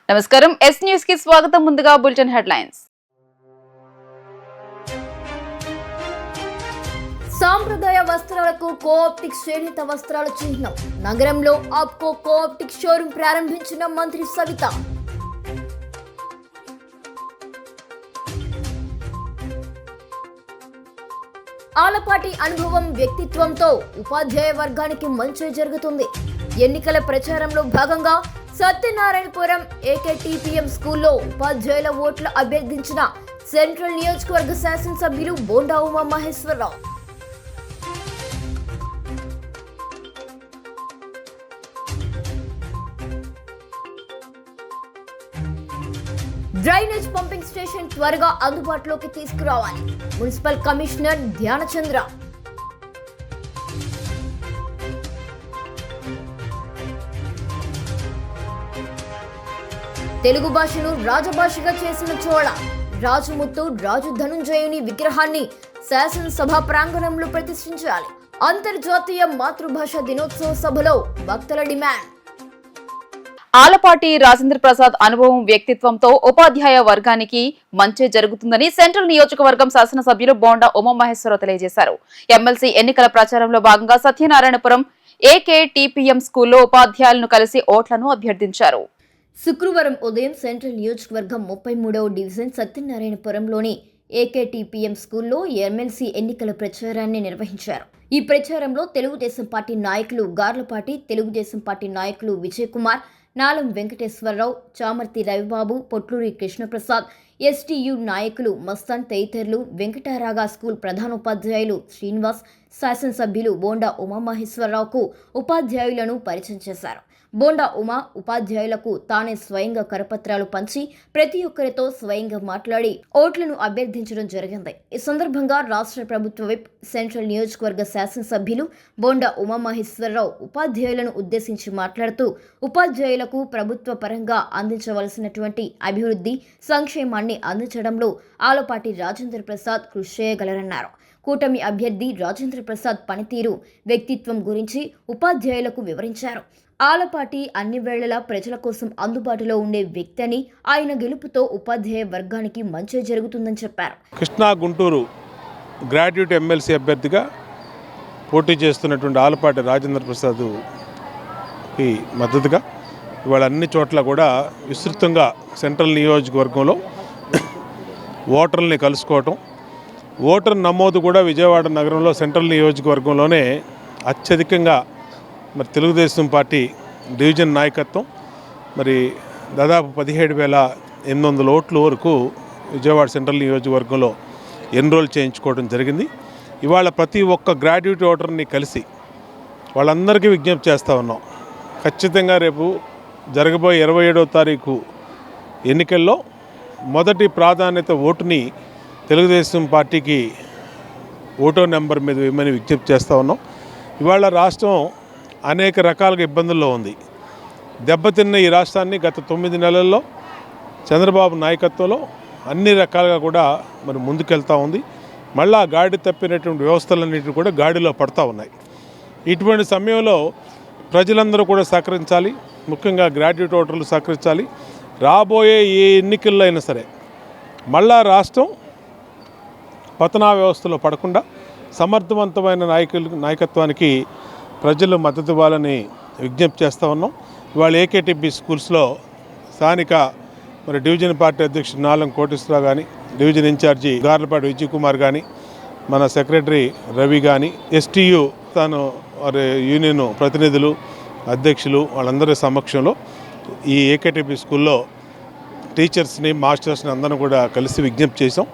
నమస్కారం yes news కి స్వాగతం ముందుగా బులెటిన్ హెడ్లైన్స్ సాంప్రదాయ వస్త్రాలకు కోఆప్టిక్ చేనేత వస్త్రాల చిహ్నం నగరంలో ఆప్కో కోఆప్టిక్ షోరూం ప్రారంభించిన మంత్రి సవిత ఆలపాటి అనుభవం వ్యక్తిత్వంతో ఉపాధ్యాయ వర్గానికి మంచి జరుగుతుంది ఎన్నికల ప్రచారంలో భాగంగా సత్యనారాయణపురం ఏకేటీపీఎం స్కూల్లో ఉపాధ్యాయుల ఓట్లు అభ్యర్థించిన సెంట్రల్ నియోజకవర్గ శాసనసభ్యులు Bonda Umamaheswararao drainage pumping station త్వరగా అందుబాటులోకి తీసుకురావాలి మున్సిపల్ కమిషనర్ ధ్యానచంద్ర తెలుగు భాషను రాజభాషగా చేసిన చోళ రాజముత్తు రాజు ధనుంజయుని విగ్రహాన్ని శాసనసభ ప్రాంగణంలో ప్రతిష్ఠించాలి అంతర్జాతీయ మాతృభాష దినోత్సవ సభలో భక్తుల డిమాండ్ ఆలపాటి రాజేంద్ర ప్రసాద్ అనుభవం వ్యక్తిత్వంతో ఉపాధ్యాయ వర్గానికి మంచి జరుగుతుందని సెంట్రల్ నియోజకవర్గం శాసనసభ్యులు బోండా ఉమామహేశ్వరరావు తెలియజేశారు. ఎమ్మెల్సీ ఎన్నికల ప్రచారంలో భాగంగా సత్యనారాయణపురం ఏకేటీపీఎం స్కూల్లో ఉపాధ్యాయులను కలిసి ఓట్లను అభ్యర్థించారు. శుక్రవారం ఉదయం సెంట్రల్ నియోజకవర్గం 33వ డివిజన్ సత్యనారాయణపురంలోని ఏకేటీపీఎం స్కూల్లో ఎమ్మెల్సీ ఎన్నికల ప్రచారాన్ని నిర్వహించారు. ఈ ప్రచారంలో తెలుగుదేశం పార్టీ నాయకులు గార్లపాటి, తెలుగుదేశం పార్టీ నాయకులు విజయ్ కుమార్, నాలం వెంకటేశ్వరరావు, చామర్తి రవిబాబు, పొట్లూరి కృష్ణప్రసాద్, ఎస్టీయు నాయకులు మస్తాన్ తదితరులు, వెంకటరాగా స్కూల్ ప్రధానోపాధ్యాయులు శ్రీనివాస్, శాసనసభ్యులు బోండా ఉమామహేశ్వరరావుకు ఉపాధ్యాయులను పరిచయం చేశారు. బోండా ఉమా ఉపాధ్యాయులకు తానే స్వయంగా కరపత్రాలు పంచి ప్రతి ఒక్కరితో స్వయంగా మాట్లాడి ఓట్లను అభ్యర్థించడం జరిగింది. ఈ సందర్భంగా రాష్ట్ర ప్రభుత్వ విప్ సెంట్రల్ నియోజకవర్గ శాసనసభ్యులు బోండా ఉమామహేశ్వరరావు ఉపాధ్యాయులను ఉద్దేశించి మాట్లాడుతూ ఉపాధ్యాయులకు ప్రభుత్వ పరంగా అందించవలసినటువంటి అభివృద్ధి సంక్షేమాన్ని అందించడంలో ఆలపాటి రాజేంద్ర ప్రసాద్ కృషి చేయగలరన్నారు. కూటమి అభ్యర్థి రాజేంద్ర ప్రసాద్ పనితీరు, వ్యక్తిత్వం గురించి ఉపాధ్యాయులకు వివరించారు. ఆలపాటి అన్ని వేళలా ప్రజల కోసం అందుబాటులో ఉండే వ్యక్తి అని, ఆయన గెలుపుతో ఉపాధ్యాయ వర్గానికి మంచి జరుగుతుందని చెప్పారు. కృష్ణా గుంటూరు గ్రాడ్యుయేట్ ఎమ్మెల్సీ అభ్యర్థిగా పోటీ చేస్తున్నటువంటి ఆలపాటి రాజేంద్ర ప్రసాద్కి మద్దతుగా ఇవాళ అన్ని చోట్ల కూడా విస్తృతంగా సెంట్రల్ నియోజకవర్గంలో ఓటర్లని కలుసుకోవటం, ఓటర్ నమోదు కూడా విజయవాడ నగరంలో సెంట్రల్ నియోజకవర్గంలోనే అత్యధికంగా మరి తెలుగుదేశం పార్టీ డివిజన్ నాయకత్వం మరి దాదాపు 17,800 ఓట్ల వరకు విజయవాడ సెంట్రల్ నియోజకవర్గంలో ఎన్రోల్ చేయించుకోవడం జరిగింది. ఇవాళ ప్రతి ఒక్క గ్రాడ్యుయేట్ ఓటర్ని కలిసి వాళ్ళందరికీ విజ్ఞప్తి చేస్తూ ఉన్నాం. ఖచ్చితంగా రేపు జరగబోయే 27వ తారీఖు ఎన్నికల్లో మొదటి ప్రాధాన్యత ఓటుని తెలుగుదేశం పార్టీకి ఓటో నెంబర్ మీద ఇవ్వమని విజ్ఞప్తి చేస్తూ ఉన్నాం. ఇవాళ రాష్ట్రం అనేక రకాలుగా ఇబ్బందుల్లో ఉంది. దెబ్బతిన్న ఈ రాష్ట్రాన్ని గత 9 నెలల్లో చంద్రబాబు నాయకత్వంలో అన్ని రకాలుగా కూడా మరి ముందుకెళ్తూ ఉంది. మళ్ళా గాడి తప్పినటువంటి వ్యవస్థలన్నింటినీ కూడా గాడిలో పడతా ఉన్నాయి. ఇటువంటి సమయంలో ప్రజలందరూ కూడా సహకరించాలి, ముఖ్యంగా గ్రాడ్యుయేట్ ఓటర్లు సహకరించాలి. రాబోయే ఏ ఎన్నికల్లో అయినా సరే మళ్ళా రాష్ట్రం పతనా వ్యవస్థలో పడకుండా సమర్థవంతమైన నాయకత్వానికి ప్రజలు మద్దతు ఇవ్వాలని విజ్ఞప్తి చేస్తూ ఉన్నాం. ఇవాళ ఏకేటీపీ స్కూల్స్లో స్థానిక మరి డివిజన్ పార్టీ అధ్యక్షుడు నాలం కోటేశ్వరరావు కానీ, డివిజన్ ఇన్ఛార్జి గార్లపాటి విజయ్ కుమార్ కానీ, మన సెక్రటరీ రవి కానీ, ఎస్టీయు తాను వారి యూనియన్ ప్రతినిధులు, అధ్యక్షులు వాళ్ళందరి సమక్షంలో ఈ ఏకేటీపీ స్కూల్లో టీచర్స్ని, మాస్టర్స్ని అందరం కూడా కలిసి విజ్ఞప్తి చేసాం.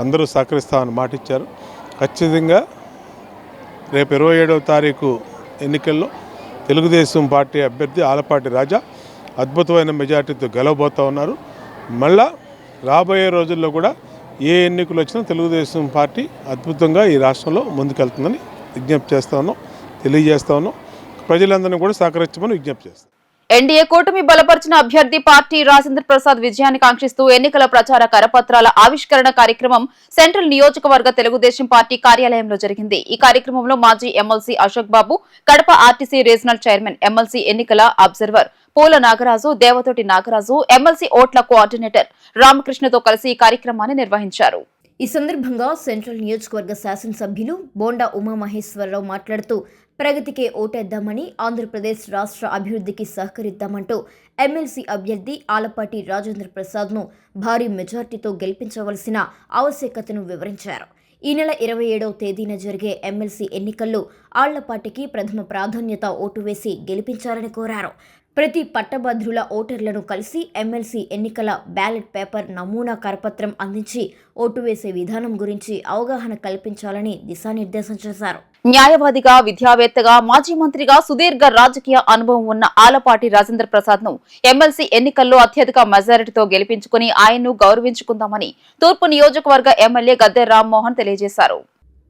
అందరూ సహకరిస్తామని మాట ఇచ్చారు. ఖచ్చితంగా రేపు 27వ తారీఖు ఎన్నికల్లో తెలుగుదేశం పార్టీ అభ్యర్థి ఆలపాటి రాజా అద్భుతమైన మెజార్టీతో గెలవబోతూ ఉన్నారు. మళ్ళా రాబోయే రోజుల్లో కూడా ఏ ఎన్నికలు వచ్చినా తెలుగుదేశం పార్టీ అద్భుతంగా ఈ రాష్ట్రంలో ముందుకెళ్తుందని విజ్ఞప్తి చేస్తూ ఉన్నాం, తెలియజేస్తూ ఉన్నాం. ప్రజలందరినీ కూడా సహకరించమని విజ్ఞప్తి చేస్తాం. ఎన్డీఏ కూటమి బలపరిచిన అభ్యర్థి పార్టీ రాజేంద్ర ప్రసాద్ విజయాన్ని కాంక్షిస్తూ ఎన్నికల ప్రచార కరపత్రాల ఆవిష్కరణ కార్యక్రమం సెంట్రల్ నియోజకవర్గ తెలుగుదేశం పార్టీ కార్యాలయంలో జరిగింది. ఈ కార్యక్రమంలో మాజీ MLC Ashok Babu, Kadapa RTC regional chairman, MLC ఎన్నికల అబ్జర్వర్ పూల నాగరాజు, దేవతోటి నాగరాజు, ఎమ్మెల్సీ ఓట్ల కోఆర్డినేటర్ రామకృష్ణతో కలిసి ఈ కార్యక్రమాన్ని నిర్వహించారు. ఈ సందర్భంగా సెంట్రల్ నియోజకవర్గ శాసనసభ్యులు బోండా ఉమామహేశ్వరరావు మాట్లాడుతూ ప్రగతికే ఓటేద్దామని, ఆంధ్రప్రదేశ్ రాష్ట్ర అభివృద్ధికి సహకరిద్దామంటూ ఎమ్మెల్సీ అభ్యర్థి ఆలపాటి రాజేంద్ర ప్రసాద్ను భారీ మెజార్టీతో గెలిపించవలసిన ఆవశ్యకతను వివరించారు. ఈ నెల 27వ తేదీన జరిగే ఎమ్మెల్సీ ఎన్నికల్లో ఆళ్లపాటికి ప్రథమ ప్రాధాన్యత ఓటు వేసి గెలిపించాలని కోరారు. ప్రతి పట్టభద్రుల ఓటర్లను కలిసి ఎమ్మెల్సీ ఎన్నికల బ్యాలెట్ పేపర్ నమూనా కరపత్రం అందించి ఓటు వేసే విధానం గురించి అవగాహన కల్పించాలని దిశానిర్దేశం చేశారు. న్యాయవాదిగా, విద్యావేత్తగా, మాజీ మంత్రిగా సుదీర్ఘ రాజకీయ అనుభవం ఉన్న ఆలపాటి రాజేంద్ర ప్రసాద్ ను ఎమ్మెల్సీ ఎన్నికల్లో అత్యధిక మెజారిటీతో గెలిపించుకుని ఆయన్ను గౌరవించుకుందామని తూర్పు నియోజకవర్గ ఎమ్మెల్యే గద్దె రామ్మోహన్ తెలియజేశారు.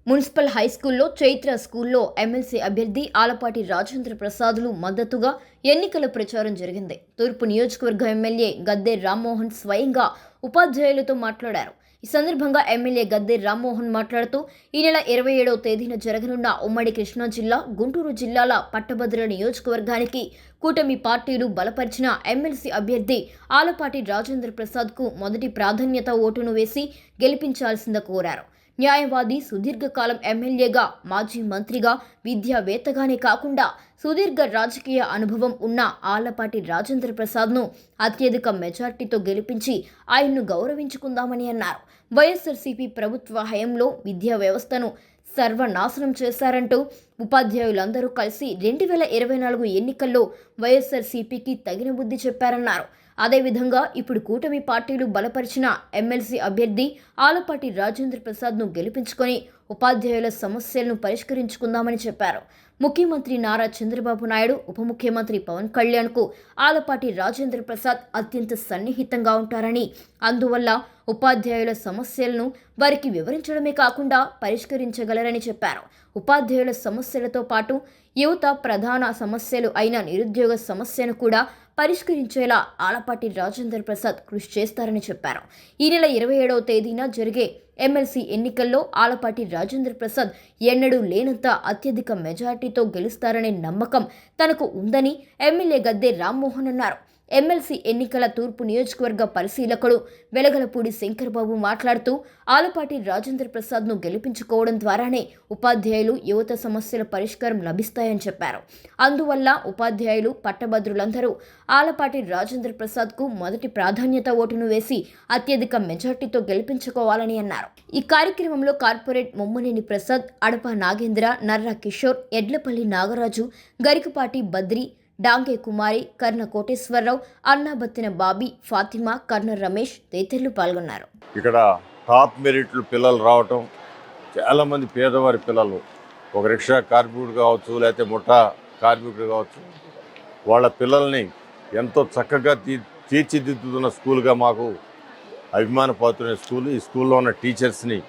మున్సిపల్ హైస్కూల్లో, చైత్ర స్కూల్లో ఎమ్మెల్సీ అభ్యర్థి ఆలపాటి రాజేంద్ర ప్రసాద్లు మద్దతుగా ఎన్నికల ప్రచారం జరిగింది. తూర్పు నియోజకవర్గ ఎమ్మెల్యే గద్దె రామ్మోహన్ స్వయంగా ఉపాధ్యాయులతో మాట్లాడారు. ఈ సందర్భంగా ఎమ్మెల్యే గద్దె రామ్మోహన్ మాట్లాడుతూ ఈ నెల 27వ తేదీన జరగనున్న ఉమ్మడి కృష్ణా జిల్లా, గుంటూరు జిల్లాల పట్టభద్రుల నియోజకవర్గానికి కూటమి పార్టీలు బలపరిచిన ఎమ్మెల్సీ అభ్యర్థి ఆలపాటి రాజేంద్ర ప్రసాద్కు మొదటి ప్రాధాన్యత ఓటును వేసి గెలిపించాల్సిందని కోరారు. న్యాయవాది, సుదీర్ఘకాలం ఎమ్మెల్యేగా, మాజీ మంత్రిగా, విద్యావేత్తగానే కాకుండా సుదీర్ఘ రాజకీయ అనుభవం ఉన్న ఆళ్లపాటి రాజేంద్ర ప్రసాద్ను అత్యధిక మెజార్టీతో గెలిపించి ఆయన్ను గౌరవించుకుందామని అన్నారు. వైఎస్ఆర్సీపీ ప్రభుత్వ హయాంలో విద్యా వ్యవస్థను సర్వనాశనం చేశారంటూ ఉపాధ్యాయులందరూ కలిసి 2024 ఎన్నికల్లో వైఎస్ఆర్సీపీకి తగిన బుద్ధి చెప్పారన్నారు. అదేవిధంగా ఇప్పుడు కూటమి పార్టీలు బలపరిచిన ఎమ్మెల్సీ అభ్యర్థి ఆలపాటి రాజేంద్ర ప్రసాద్ను గెలిపించుకొని ఉపాధ్యాయుల సమస్యలను పరిష్కరించుకుందామని చెప్పారు. ముఖ్యమంత్రి నారా చంద్రబాబు నాయుడు, ఉప ముఖ్యమంత్రి పవన్ కళ్యాణ్కు ఆలపాటి రాజేంద్ర ప్రసాద్ అత్యంత సన్నిహితంగా ఉంటారని, అందువల్ల ఉపాధ్యాయుల సమస్యలను వారికి వివరించడమే కాకుండా పరిష్కరించగలరని చెప్పారు. ఉపాధ్యాయుల సమస్యలతో పాటు యువత ప్రధాన సమస్యలు అయిన నిరుద్యోగ సమస్యను కూడా పరిష్కరించేలా ఆలపాటి రాజేంద్ర ప్రసాద్ కృషి చేస్తారని చెప్పారు. ఈ నెల 27వ తేదీన జరిగే ఎమ్మెల్సీ ఎన్నికల్లో ఆలపాటి రాజేంద్ర ప్రసాద్ ఎన్నడూ లేనంత అత్యధిక మెజార్టీతో గెలుస్తారనే నమ్మకం తనకు ఉందని ఎమ్మెల్యే గద్దె రామ్మోహన్ అన్నారు. ఎమ్మెల్సీ ఎన్నికల తూర్పు నియోజకవర్గ పరిశీలకుడు వెలగలపూడి శంకర్బాబు మాట్లాడుతూ ఆలపాటి రాజేంద్ర ప్రసాద్ను గెలిపించుకోవడం ద్వారానే ఉపాధ్యాయులు, యువత సమస్యల పరిష్కారం లభిస్తాయని చెప్పారు. అందువల్ల ఉపాధ్యాయులు, పట్టభద్రులందరూ ఆలపాటి రాజేంద్ర ప్రసాద్కు మొదటి ప్రాధాన్యత ఓటును వేసి అత్యధిక మెజార్టీతో గెలిపించుకోవాలని అన్నారు. ఈ కార్యక్రమంలో కార్పొరేట్ మొమ్మనేని ప్రసాద్, అడప నాగేంద్ర, నర్రా కిషోర్, ఎడ్లపల్లి నాగరాజు, గరికపాటి బద్రి, డాంగే కుమారి, కర్ణ కోటేశ్వరరావు, అన్నాబత్తిన బాబీ, ఫాతిమా, కర్ణ రమేష్ తదితరులు పాల్గొన్నారు. ఇక్కడ టాప్ మెరిట్లు పిల్లలు రావటం, చాలామంది పేదవారి పిల్లలు, ఒక రిక్షా కార్మికుడు కావచ్చు, లేకపోతే ముఠా కార్మికుడు కావచ్చు, వాళ్ళ పిల్లల్ని ఎంతో చక్కగా తీర్చిదిద్దుతున్న స్కూల్గా మాకు అభిమానపాత్రున్న స్కూల్. ఈ స్కూల్లో ఉన్న టీచర్స్ని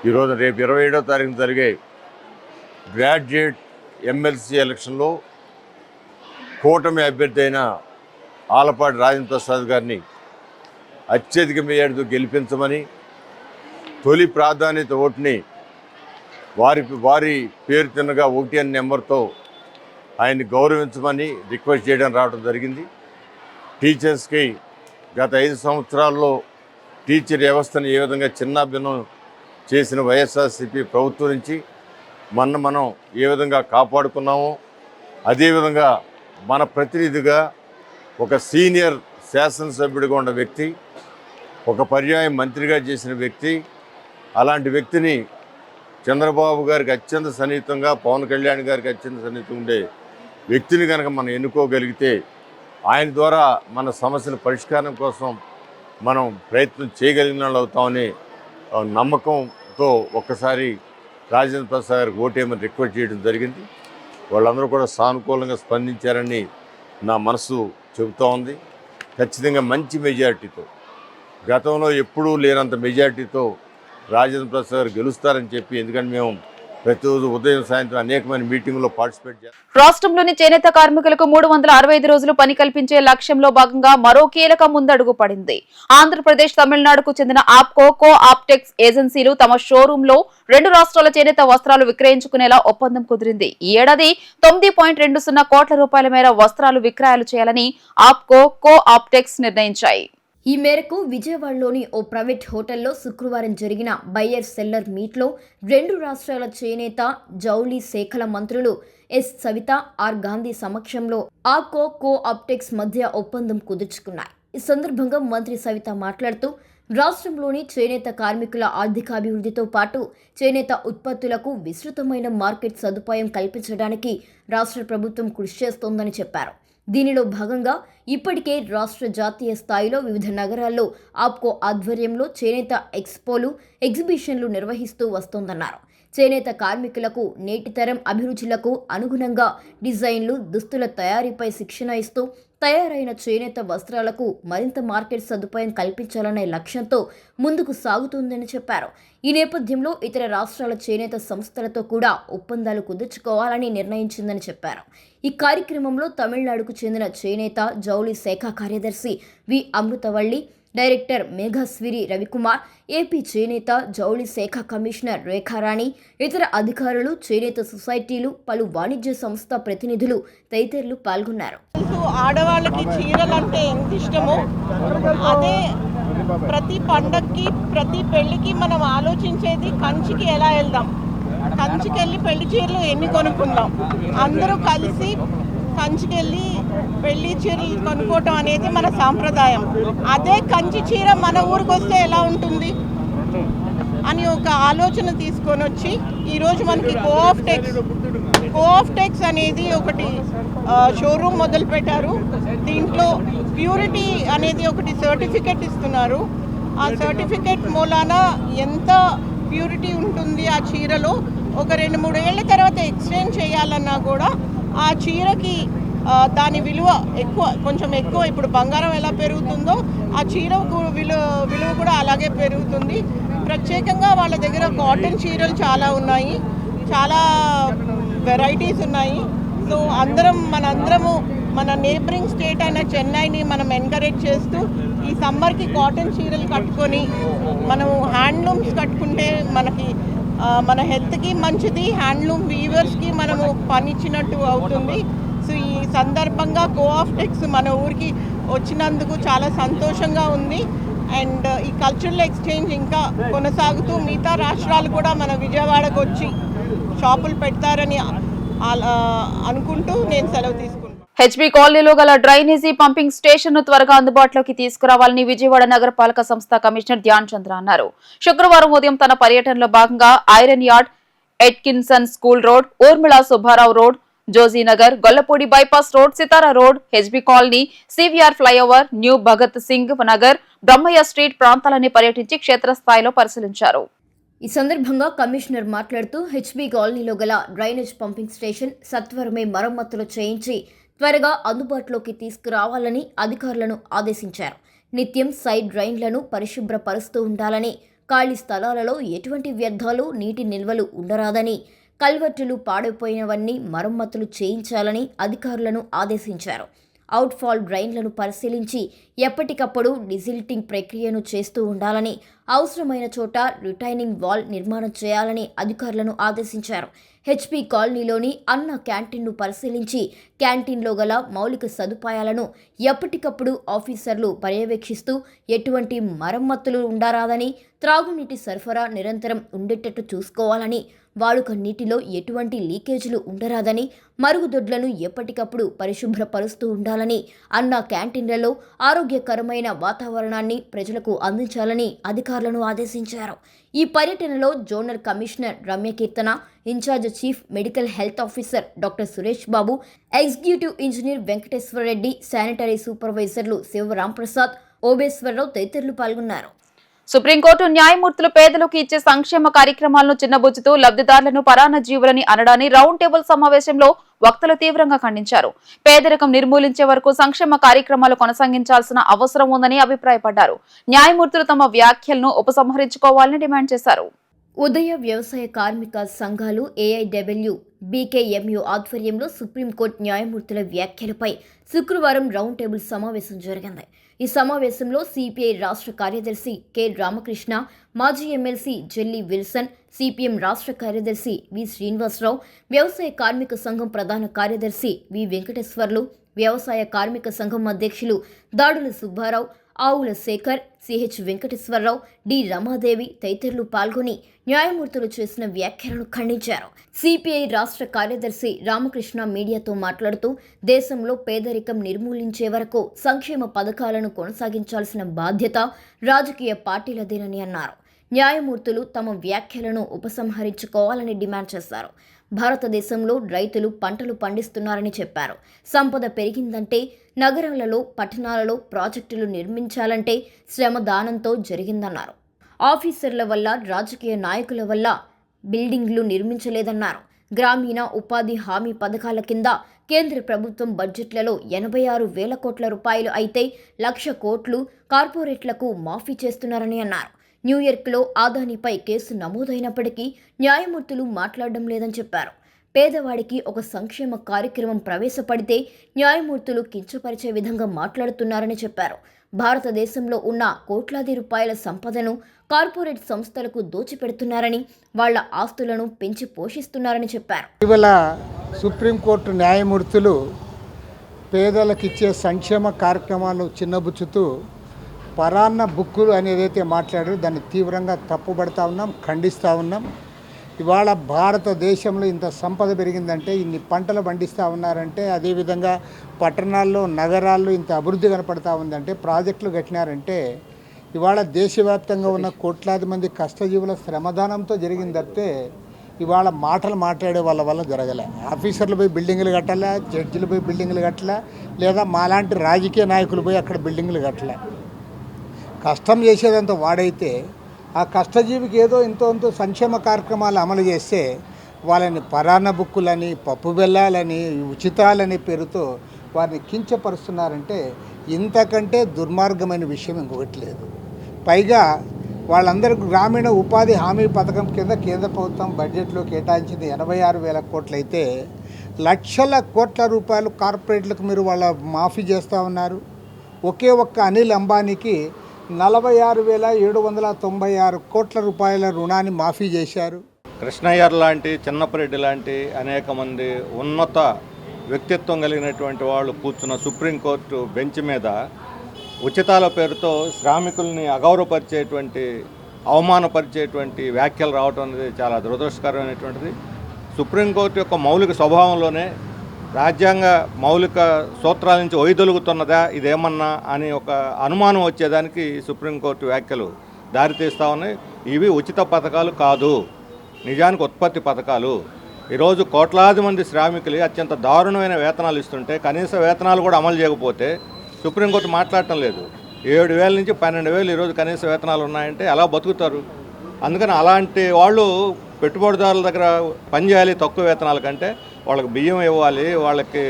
ఈరోజు రేపు 27వ తారీఖున జరిగే గ్రాడ్యుయేట్ ఎమ్మెల్సీ ఎలక్షన్లో కూటమి అభ్యర్థి అయిన ఆలపాటి రాజేంద్ర ప్రసాద్ గారిని అత్యధిక మెజార్టీతో గెలిపించమని, తొలి ప్రాధాన్యత ఓటుని వారి పేరు తిన్నగా 1 అనే నెంబర్తో ఆయన్ని గౌరవించమని రిక్వెస్ట్ చేయడం రావడం జరిగింది. టీచర్స్కి గత 5 సంవత్సరాల్లో టీచర్ వ్యవస్థను ఏ విధంగా చిన్నాభిన్నం చేసిన వైఎస్ఆర్సీపీ ప్రభుత్వం నుంచి మనం ఏ విధంగా కాపాడుకున్నామో, అదేవిధంగా మన ప్రతినిధిగా ఒక సీనియర్ శాసనసభ్యుడిగా ఉన్న వ్యక్తి, ఒక పర్యాయం మంత్రిగా చేసిన వ్యక్తి, అలాంటి వ్యక్తిని చంద్రబాబు గారికి అత్యంత సన్నిహితంగా, పవన్ కళ్యాణ్ గారికి అత్యంత సన్నిహితంగా ఉండే వ్యక్తిని కనుక మనం ఎన్నుకోగలిగితే ఆయన ద్వారా మన సమస్యల పరిష్కారం కోసం మనం ప్రయత్నం చేయగలిగిన వాళ్ళు అవుతామని నమ్మకంతో ఒక్కసారి రాజేంద్ర ప్రసాద్ గారికి ఓటేయమని రిక్వెస్ట్ చేయడం జరిగింది. వాళ్ళందరూ కూడా సానుకూలంగా స్పందించారని నా మనసు చెబుతూ ఉంది. ఖచ్చితంగా మంచి మెజార్టీతో, గతంలో ఎప్పుడూ లేనంత మెజార్టీతో రాజేంద్ర ప్రసాద్ గారు గెలుస్తారని చెప్పి, ఎందుకంటే మేము ప్రతిరోజు ఉదయం సాయంత్రం అనేకమైన మీటింగ్లో పార్టిసిపేట్ చేస్తారు. రాష్ట్రంలోని చేనేత కార్మికులకు 365 రోజులు పని కల్పించే లక్ష్యంలో భాగంగా మరో కీలక ముందడుగు పడింది. ఆంధ్రప్రదేశ్, తమిళనాడుకు చెందిన ఆప్కో, కో ఆప్టెక్స్ ఏజెన్సీలు తమ షోరూమ్ లో 2 రాష్ట్రాల చేనేత వస్త్రాలు విక్రయించుకునేలా ఒప్పందం కుదిరింది. ఈ ఏడాది 9.20 కోట్ల రూపాయల మేర వస్త్రాలు విక్రయాలు చేయాలని ఆప్కో, కో ఆప్టెక్స్ నిర్ణయించాయి. ఈ మేరకు విజయవాడలోని ఓ ప్రైవేట్ హోటల్లో శుక్రవారం జరిగిన బయ్యర్ సెల్లర్ మీట్లో 2 రాష్ట్రాల చేనేత, జౌళి శాఖల మంత్రులు ఎస్ సవిత, ఆర్ గాంధీ సమక్షంలో ఆప్కో, కో ఆప్టెక్స్ మధ్య ఒప్పందం కుదుర్చుకున్నాయి. ఈ సందర్భంగా మంత్రి సవిత మాట్లాడుతూ రాష్ట్రంలోని చేనేత కార్మికుల ఆర్థికాభివృద్ధితో పాటు చేనేత ఉత్పత్తులకు విస్తృతమైన మార్కెట్ సదుపాయం కల్పించడానికి రాష్ట్ర ప్రభుత్వం కృషి చేస్తోందని చెప్పారు. దీనిలో భాగంగా ఇప్పటికే రాష్ట్ర జాతీయ స్థాయిలో వివిధ నగరాల్లో ఆప్కో ఆధ్వర్యంలో చేనేత ఎక్స్పోలు, ఎగ్జిబిషన్లు నిర్వహిస్తూ వస్తోందన్నారు. చేనేత కార్మికులకు నేటి తరం అభిరుచులకు అనుగుణంగా డిజైన్లు, దుస్తుల తయారీపై శిక్షణ ఇస్తూ తయారైన చేనేత వస్త్రాలకు మరింత మార్కెట్ సదుపాయం కల్పించాలనే లక్ష్యంతో ముందుకు సాగుతుందని చెప్పారు. ఈ నేపథ్యంలో ఇతర రాష్ట్రాల చేనేత సంస్థలతో కూడా ఒప్పందాలు కుదుర్చుకోవాలని నిర్ణయించిందని చెప్పారు. ఈ కార్యక్రమంలో తమిళనాడుకు చెందిన చేనేత, జౌళి శాఖ కార్యదర్శి వి అమృతవల్లి, డైరెక్టర్ మేఘస్విరి రవికుమార్, ఏపీ చేనేత, జౌళి శాఖ కమిషనర్ రేఖారాణి, ఇతర అధికారులు, చేనేత సొసైటీలు, పలు వాణిజ్య సంస్థ ప్రతినిధులు తదితరులు పాల్గొన్నారు. ఆడవాళ్ళకి చీరలు అంటే ఎంత ఇష్టమో అదే ప్రతి పండక్కి, ప్రతి పెళ్లికి మనం ఆలోచించేది కంచికి ఎలా వెళ్దాం, కంచికి వెళ్ళి పెళ్లి చీరలు ఎన్ని కొనుక్కుందాం, అందరూ కలిసి కంచికి వెళ్ళి పెళ్లి చీరలు కొనుక్కోవటం అనేది మన సాంప్రదాయం. అదే కంచి చీర మన ఊరికి వస్తే ఎలా ఉంటుంది అని ఒక ఆలోచన తీసుకొని వచ్చి ఈరోజు మనకి కో ఆఫ్ టెక్స్ అనేది ఒకటి షోరూమ్ మొదలు పెట్టారు. దీంట్లో ప్యూరిటీ అనేది ఒకటి సర్టిఫికెట్ ఇస్తున్నారు. ఆ సర్టిఫికెట్ మూలాన ఎంత ప్యూరిటీ ఉంటుంది ఆ చీరలో, ఒక 2-3 ఏళ్ల తర్వాత ఎక్స్చేంజ్ చేయాలన్నా కూడా ఆ చీరకి దాని విలువ కొంచెం ఎక్కువ. ఇప్పుడు బంగారం ఎలా పెరుగుతుందో ఆ చీర విలువ కూడా అలాగే పెరుగుతుంది. ప్రత్యేకంగా వాళ్ళ దగ్గర కాటన్ చీరలు చాలా ఉన్నాయి, చాలా వెరైటీస్ ఉన్నాయి. సో మనందరము మన నేబరింగ్ స్టేట్ అయిన చెన్నైని మనం ఎంకరేజ్ చేస్తూ ఈ సమ్మర్కి కాటన్ చీరలు కట్టుకొని మనము హ్యాండ్లూమ్స్ కట్టుకుంటే మనకి మన హెల్త్కి మంచిది, హ్యాండ్లూమ్ వీవర్స్కి మనము పనిచ్చినట్టు అవుతుంది. సో ఈ సందర్భంగా కో ఆఫ్ టెక్స్ మన ఊరికి వచ్చినందుకు చాలా సంతోషంగా ఉంది. అండ్ ఈ కల్చరల్ ఎక్స్చేంజ్ ఇంకా కొనసాగుతూ మిగతా రాష్ట్రాలు కూడా మన విజయవాడకు వచ్చి షాపులు పెడతారని అనుకుంటూ నేను సెలవు తీసుకుంటాను. హెచ్బీ కాలనీలో గల డ్రైనేజీ పంపింగ్ స్టేషన్ ను త్వరగా అందుబాటులోకి తీసుకురావాలని విజయవాడ నగరపాలక సంస్థ కమిషనర్ ధ్యాన్ చంద్ర అన్నారు. శుక్రవారం ఉదయం తన పర్యటనలో భాగంగా iron yard, Atkinson school road, Urmila Subbarao road, Jojinagar, Gollapudi bypass road, Sitara road, HB colony, CVR flyover, new Bhagat Singh Nagar, Brahmaiah street ప్రాంతాలని పర్యటించి క్షేత్రస్థాయిలో పరిశీలించారు. ఈ సందర్భంగా కమిషనర్ మాట్లాడుతూ హెచ్బీ కాలనీలో గల డ్రైనేజ్ పంపింగ్ స్టేషన్ సత్వరమే మరమ్మతులు చేయించి త్వరగా అందుబాటులోకి తీసుకురావాలని అధికారులను ఆదేశించారు. నిత్యం సైడ్ డ్రైన్లను పరిశుభ్రపరుస్తూ ఉండాలని, ఖాళీ స్థలాలలో ఎటువంటి వ్యర్థాలు, నీటి నిల్వలు ఉండరాదని, కల్వర్టులు పాడైపోయినవన్నీ మరమ్మతులు చేయించాలని అధికారులను ఆదేశించారు. అవుట్ఫాల్ డ్రైన్లను పరిశీలించి ఎప్పటికప్పుడు డిజిల్టింగ్ ప్రక్రియను చేస్తూ ఉండాలని, అవసరమైన చోట రిటైనింగ్ వాల్ నిర్మాణం చేయాలని అధికారులను ఆదేశించారు. హెచ్పీ కాలనీలోని అన్న క్యాంటీన్ను పరిశీలించి క్యాంటీన్లో గల మౌలిక సదుపాయాలను ఎప్పటికప్పుడు ఆఫీసర్లు పర్యవేక్షిస్తూ ఎటువంటి మరమ్మతులు ఉండరాదని, త్రాగునీటి సరఫరా నిరంతరం ఉండేటట్టు చూసుకోవాలని, వాడుక నీటిలో ఎటువంటి లీకేజీలు ఉండరాదని, మరుగుదొడ్లను ఎప్పటికప్పుడు పరిశుభ్రపరుస్తూ ఉండాలని, అన్న క్యాంటీన్లలో ఆరోగ్యకరమైన వాతావరణాన్ని ప్రజలకు అందించాలని అధికారులను ఆదేశించారు. ఈ పర్యటనలో zonal commissioner Ramyakeerthana, in-charge chief medical health officer doctor Suresh Babu, executive engineer Venkateswara Reddy, sanitary సూపర్వైజర్లు శివరాంప్రసాద్, ఓబేశ్వరరావు తదితరులు పాల్గొన్నారు. సుప్రీంకోర్టు న్యాయమూర్తులు పేదలకు ఇచ్చే సంక్షేమ కార్యక్రమాలను చిన్నబుచ్చుతూ లబ్ధిదారులను పరాన్న జీవులని అనడాన్ని రౌండ్ టేబుల్ సమావేశంలో వక్తలు తీవ్రంగా ఖండించారు. పేదరికం నిర్మూలించే వరకు సంక్షేమ కార్యక్రమాలు కొనసాగించాల్సిన అవసరం ఉందని అభిప్రాయపడ్డారు. న్యాయమూర్తులు తమ వ్యాఖ్యలను ఉపసంహరించుకోవాలని డిమాండ్ చేశారు. ఉదయ వ్యవసాయ కార్మిక సంఘాలు ఏఐడబ్ల్యూ బీకేఎంయు ఆధ్వర్యంలో సుప్రీంకోర్టు న్యాయమూర్తుల వ్యాఖ్యలపై శుక్రవారం రౌండ్ టేబుల్ సమావేశం జరిగింది. ఈ సమావేశంలో సిపిఐ రాష్ట్ర కార్యదర్శి కె రామకృష్ణ, మాజీ ఎమ్మెల్సీ జెల్లీ విల్సన్, సిపిఎం రాష్ట్ర కార్యదర్శి వి శ్రీనివాసరావు, వ్యవసాయ కార్మిక సంఘం ప్రధాన కార్యదర్శి వి వెంకటేశ్వర్లు, వ్యవసాయ కార్మిక సంఘం అధ్యక్షులు దాడుల సుబ్బారావు, ఆవుల శేఖర్, సిహెచ్ వెంకటేశ్వరరావు, డి రమాదేవి తదితరులు పాల్గొని న్యాయమూర్తులు చేసిన వ్యాఖ్యలను ఖండించారు. సిపిఐ రాష్ట్ర కార్యదర్శి రామకృష్ణ మీడియాతో మాట్లాడుతూ దేశంలో పేదరికం నిర్మూలించే వరకు సంక్షేమ పథకాలను కొనసాగించాల్సిన బాధ్యత రాజకీయ పార్టీలదేనని అన్నారు. న్యాయమూర్తులు తమ వ్యాఖ్యలను ఉపసంహరించుకోవాలని డిమాండ్ చేశారు. భారతదేశంలో రైతులు పంటలు పండిస్తున్నారని చెప్పారు. సంపద పెరిగిందంటే నగరాలలో, పట్టణాలలో ప్రాజెక్టులు నిర్మించాలంటే శ్రమదానంతో జరిగిందన్నారు. ఆఫీసర్ల వల్ల, రాజకీయ నాయకుల వల్ల బిల్డింగ్లు నిర్మించలేదన్నారు. గ్రామీణ ఉపాధి హామీ పథకాల కింద కేంద్ర ప్రభుత్వం బడ్జెట్లలో 86,000 కోట్ల రూపాయలు అయితే 1,00,000 కోట్లు కార్పొరేట్లకు మాఫీ చేస్తున్నారని అన్నారు. న్యూయార్క్లో ఆదానీపై కేసు నమోదైనప్పటికీ న్యాయమూర్తులు మాట్లాడడం లేదని చెప్పారు. పేదవాడికి ఒక సంక్షేమ కార్యక్రమం ప్రవేశపెడితే న్యాయమూర్తులు కించపరిచే విధంగా మాట్లాడుతున్నారని చెప్పారు. భారతదేశంలో ఉన్న కోట్లాది రూపాయల సంపదను కార్పొరేట్ సంస్థలకు దోచిపెడుతున్నారని, వాళ్ల ఆస్తులను పెంచి పోషిస్తున్నారని చెప్పారు. ఇటీవల సుప్రీంకోర్టు న్యాయమూర్తులు పేదలకు ఇచ్చే సంక్షేమ కార్యక్రమాలు చిన్నబుచ్చుతూ పరాన్న బుక్కులు అనేదైతే మాట్లాడారో దాన్ని తీవ్రంగా తప్పుపడతా ఉన్నాం, ఖండిస్తూ ఉన్నాం. ఇవాళ భారతదేశంలో ఇంత సంపద పెరిగిందంటే, ఇన్ని పంటలు పండిస్తూ ఉన్నారంటే, అదేవిధంగా పట్టణాల్లో, నగరాల్లో ఇంత అభివృద్ధి కనపడతా ఉందంటే, ప్రాజెక్టులు కట్టినారంటే ఇవాళ దేశవ్యాప్తంగా ఉన్న కోట్లాది మంది కష్టజీవుల శ్రమదానంతో జరిగింది తప్పితే ఇవాళ మాటలు మాట్లాడే వాళ్ళ వల్ల జరగలే. ఆఫీసర్లు పోయి బిల్డింగులు కట్టలే, జడ్జిలు పోయి బిల్డింగులు కట్టలే, లేదా మాలాంటి రాజకీయ నాయకులు పోయి అక్కడ బిల్డింగులు కట్టలే. కష్టం చేసేదంతా వాడైతే ఆ కష్టజీవికి ఏదో ఇంతో సంక్షేమ కార్యక్రమాలు అమలు చేస్తే వాళ్ళని పరాన్న బుక్కులని, పప్పు బెల్లాలని, ఉచితాలని పేరుతో వారిని కించపరుస్తున్నారంటే ఇంతకంటే దుర్మార్గమైన విషయం ఇంకొకటి లేదు. పైగా వాళ్ళందరికీ గ్రామీణ ఉపాధి హామీ పథకం కింద కేంద్ర ప్రభుత్వం బడ్జెట్లో కేటాయించింది 86,000 కోట్లు అయితే 1,00,000 కోట్ల రూపాయలు కార్పొరేట్లకు మీరు వాళ్ళ మాఫీ చేస్తూ ఉన్నారు. ఒకే ఒక్క అనిల్ అంబానీకి 46,796 కోట్ల రూపాయల రుణాన్ని మాఫీ చేశారు. కృష్ణయ్యర్ లాంటి, చిన్నపరెడ్డి లాంటి అనేక మంది ఉన్నత వ్యక్తిత్వం కలిగినటువంటి వాళ్ళు కూర్చున్న సుప్రీంకోర్టు బెంచ్ మీద ఉచితాల పేరుతో శ్రామికుల్ని అగౌరవపరిచేటువంటి, అవమానపరిచేటువంటి వ్యాఖ్యలు రావడం అనేది చాలా దురదృష్టకరమైనటువంటిది. సుప్రీంకోర్టు యొక్క మౌలిక స్వభావంలోనే రాజ్యాంగ మౌలిక సూత్రాల నుంచి వైదొలుగుతున్నదా ఇదేమన్నా అని ఒక అనుమానం వచ్చేదానికి సుప్రీంకోర్టు వ్యాఖ్యలు దారితీస్తూ ఉన్నాయి. ఇవి ఉచిత పథకాలు కాదు, నిజానికి ఉత్పత్తి పథకాలు. ఈరోజు కోట్లాది మంది శ్రామికులు అత్యంత దారుణమైన వేతనాలు ఇస్తుంటే కనీస వేతనాలు కూడా అమలు చేయకపోతే సుప్రీంకోర్టు మాట్లాడటం లేదు. 7,000 నుంచి 12,000 ఈరోజు కనీస వేతనాలు ఉన్నాయంటే ఎలా బతుకుతారు? అందుకని అలాంటి వాళ్ళు పెట్టుబడిదారుల దగ్గర పనిచేయాలి తక్కువ వేతనాల కంటే. వాళ్ళకి బియ్యం ఇవ్వాలి, వాళ్ళకి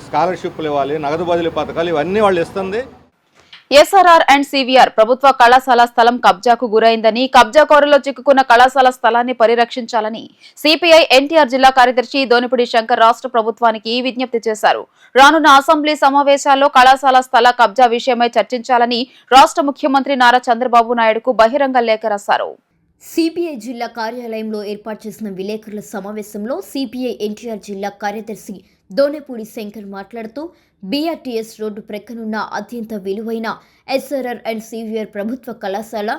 స్కాలర్షిప్లు ఇవ్వాలి, నగదు బదిలీ పథకాలు ఇవన్నీ వాళ్ళు ఇస్తుంది. ఎస్ఆర్ఆర్ అండ్ సివిఆర్ ప్రభుత్వ కళాశాల స్థలం కబ్జాకు గురైందని, కబ్జాకోరులో చిక్కుకున్న కళాశాల స్థలాన్ని పరిరక్షించాలని సిపిఐ ఎన్టీఆర్ జిల్లా కార్యదర్శి దోనిపూడి శంకర్ రాష్ట్ర ప్రభుత్వానికి విజ్ఞప్తి చేశారు. రానున్న అసెంబ్లీ సమావేశాల్లో కళాశాల స్థల కబ్జా విషయమై చర్చించాలని రాష్ట్ర ముఖ్యమంత్రి నారా చంద్రబాబు నాయుడుకు బహిరంగ లేఖ రాశారు. సిపిఐ జిల్లా కార్యాలయంలో ఏర్పాటు చేసిన విలేకరుల సమావేశంలో సిపిఐ ఎన్టీఆర్ జిల్లా కార్యదర్శి దోనెపూడి శంకర్ మాట్లాడుతూ బీఆర్టీఎస్ రోడ్డు ప్రక్కనున్న అత్యంత విలువైన ఎస్ఆర్ఆర్ అండ్ సివిఆర్ ప్రభుత్వ కళాశాల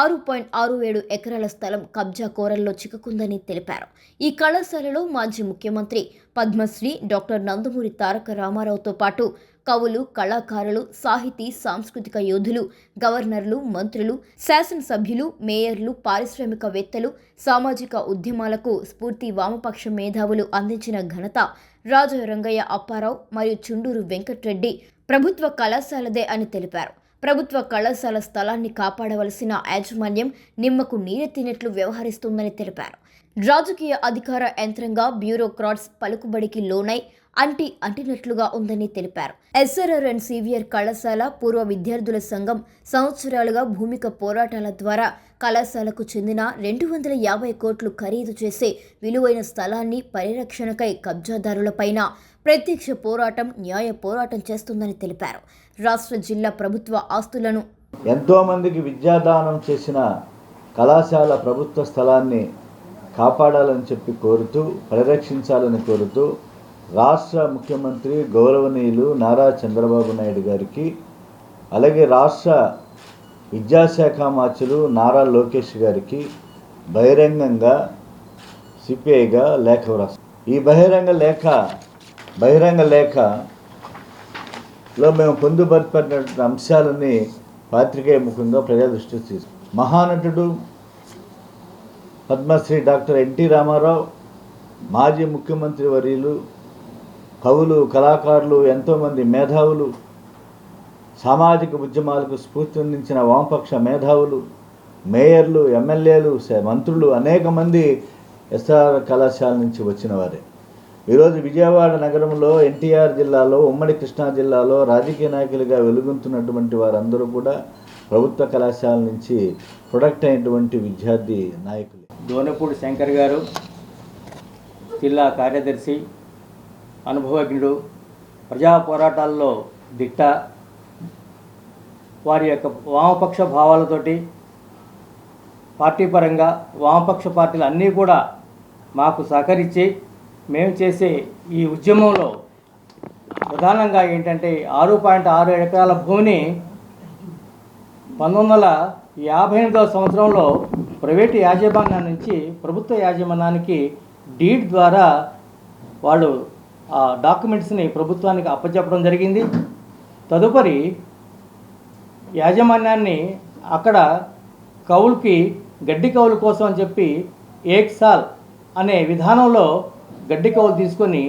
6.67 ఎకరాల స్థలం కబ్జా కోరల్లో చిక్కుకుందని తెలిపారు. ఈ కళాశాలలో మాజీ ముఖ్యమంత్రి పద్మశ్రీ డాక్టర్ నందమూరి తారక రామారావుతో పాటు కవులు, కళాకారులు, సాహితీ సాంస్కృతిక యోధులు, గవర్నర్లు, మంత్రులు, శాసనసభ్యులు, మేయర్లు, పారిశ్రామికవేత్తలు, సామాజిక ఉద్యమాలకు స్ఫూర్తి వామపక్ష మేధావులు అందించిన ఘనత రాజా రంగయ్య అప్పారావు మరియు చుండూరు వెంకట్రెడ్డి ప్రభుత్వ కళాశాలదే అని తెలిపారు. ప్రభుత్వ కళాశాల స్థలాన్ని కాపాడవలసిన యాజమాన్యం నిమ్మకు నీరెత్తినట్లు వ్యవహరిస్తోందని తెలిపారు. రాజకీయ అధికార యంత్రంగా బ్యూరోక్రాట్స్ పలుకుబడికి లోనై అంటినట్లుగా ఉందని తెలిపారు. ఎస్ఆర్ఆర్ అండ్ సివిఆర్ కళాశాల పూర్వ విద్యార్థుల సంఘం సంవత్సరాలుగా భూమిక పోరాటాల ద్వారా కళాశాలకు చెందిన 250 కోట్లు ఖరీదు చేసే విలువైన స్థలాన్ని పరిరక్షణకై కబ్జాదారులపైన ప్రత్యక్ష పోరాటం, న్యాయ పోరాటం చేస్తుందని తెలిపారు. రాష్ట్ర జిల్లా ప్రభుత్వ ఆస్తులను ఎంతోమందికి విద్యాదానం చేసిన కళాశాల ప్రభుత్వ స్థలాన్ని కాపాడాలని చెప్పి కోరుతూ, పరిరక్షించాలని కోరుతూ రాష్ట్ర ముఖ్యమంత్రి గౌరవనీయులు నారా చంద్రబాబు నాయుడు గారికి, అలాగే రాష్ట్ర విద్యాశాఖ మార్చులు నారా లోకేష్ గారికి బహిరంగంగా సిపిఐగా లేఖ రాస్తారు. ఈ బహిరంగ లేఖలో మేము పొందుపరిచినటువంటి అంశాలని పాత్రికేయ ముఖంగా ప్రజల దృష్టికి తీసుకు మహానటుడు పద్మశ్రీ డాక్టర్ ఎన్టీ రామారావు, మాజీ ముఖ్యమంత్రి వర్యులు, కవులు, కళాకారులు, ఎంతోమంది మేధావులు, సామాజిక ఉద్యమాలకు స్ఫూర్తినిచ్చిన వామపక్ష మేధావులు, మేయర్లు, ఎమ్మెల్యేలు, మంత్రులు అనేక మంది ఎస్ఆర్ కళాశాల నుంచి వచ్చిన వారే. ఈరోజు విజయవాడ నగరంలో, ఎన్టీఆర్ జిల్లాలో, ఉమ్మడి కృష్ణా జిల్లాలో రాజకీయ నాయకులుగా వెలుగొంతున్నటువంటి వారందరూ కూడా ప్రభుత్వ కళాశాల నుంచి ప్రొడక్ట్ అయినటువంటి విద్యార్థి నాయకులు. దోనపూడి శంకర్ గారు జిల్లా కార్యదర్శి, అనుభవజ్ఞుడు, ప్రజా పోరాటాల్లో దిట్ట. వారి యొక్క వామపక్ష భావాలతోటి పార్టీ పరంగా వామపక్ష పార్టీలు అన్నీ కూడా మాకు సహకరించి మేము చేసే ఈ ఉద్యమంలో ప్రధానంగా ఏంటంటే 6.6 ఎకరాల భూమిని 1958వ సంవత్సరంలో ప్రైవేటు యాజమాన్యం నుంచి ప్రభుత్వ యాజమాన్యానికి డీడ్ ద్వారా వాళ్ళు ఆ డాక్యుమెంట్స్ని ప్రభుత్వానికి అప్పచెప్పడం జరిగింది. తదుపరి యాజమాన్యాన్ని అక్కడ కౌలుకి, గడ్డి కౌలు కోసం అని చెప్పి ఏక్సాల్ అనే విధానంలో గడ్డి కౌలు తీసుకొని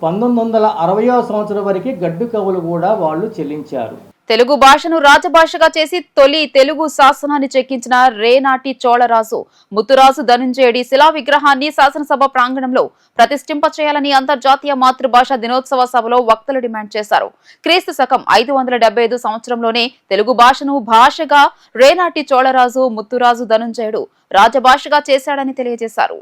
1960వ సంవత్సరం వరకు గడ్డి కౌలు కూడా వాళ్ళు చెల్లించారు. తెలుగు భాషను రాజభాషగా చేసి తొలి తెలుగు శాసనాన్ని చెక్కించిన రేనాటి చోళరాజు ముత్తురాజు ధనుంజయుడి శిలా విగ్రహాన్ని శాసనసభ ప్రాంగణంలో ప్రతిష్ఠింపచేయాలని అంతర్జాతీయ మాతృభాష దినోత్సవ సభలో వక్తలు డిమాండ్ చేశారు. క్రీస్తు శకం 575 సంవత్సరంలోనే తెలుగు భాషను భాషగా రేనాటి చోళరాజు ముత్తురాజు ధనుంజయుడు రాజభాషగా చేశాడని తెలియజేశారు.